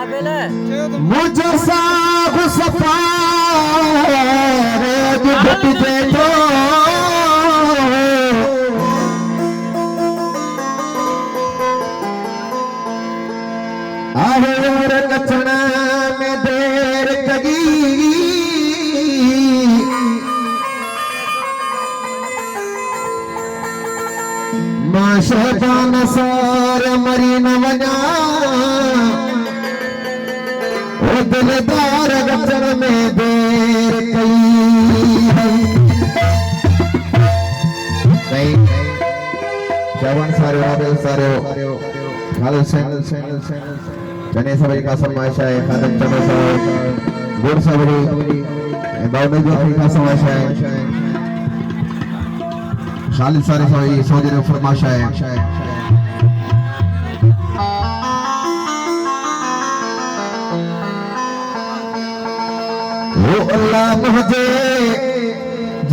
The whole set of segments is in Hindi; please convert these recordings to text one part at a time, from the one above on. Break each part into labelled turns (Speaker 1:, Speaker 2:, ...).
Speaker 1: मुझे साग सफारे दुख दे दो आए और कचना में देर कगी माशदान सार मरी न वजा ओ दिलदार गचर में देर कई जवान सारे आदिल सारे खालिद चैनल जने सभी का फरमाइश है खादिम चलो साहब गुड़ सबरी दाऊद जो का फरमाइश है खालिद सारे सभी सऊदी ने फरमाइश है ओ अल्लाह मुझे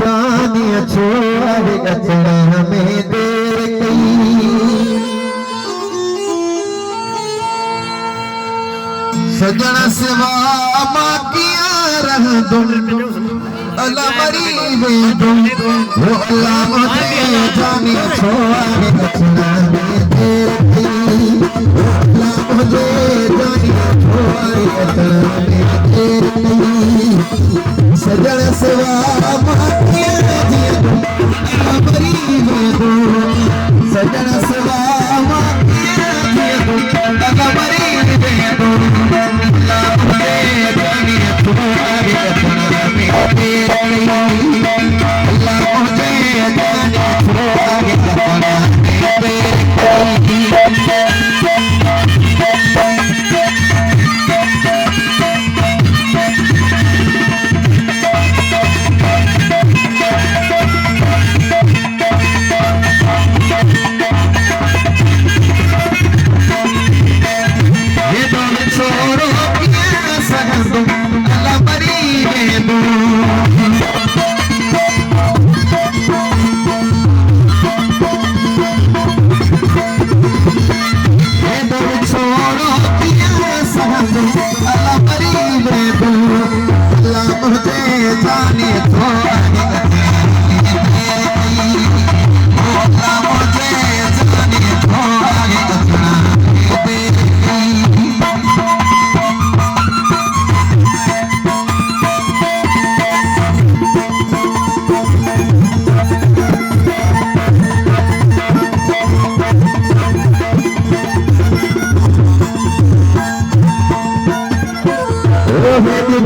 Speaker 1: जानिए छोड़ गचना में देर कई सजन सिवा माकिया रह दुम अल्लाह मरी वे दुम वो अल्लाह मुझे जानिए छोड़ गचना में देर कई वो अल्लाह मुझे जानिए छोड़ गचना में देर कई सजन सिवा माकिया रह दुम अल्लाह मरी वे दुम सजन सिवा माकिया रह दुम अल्लाह मरी वे दुम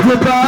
Speaker 1: खुदा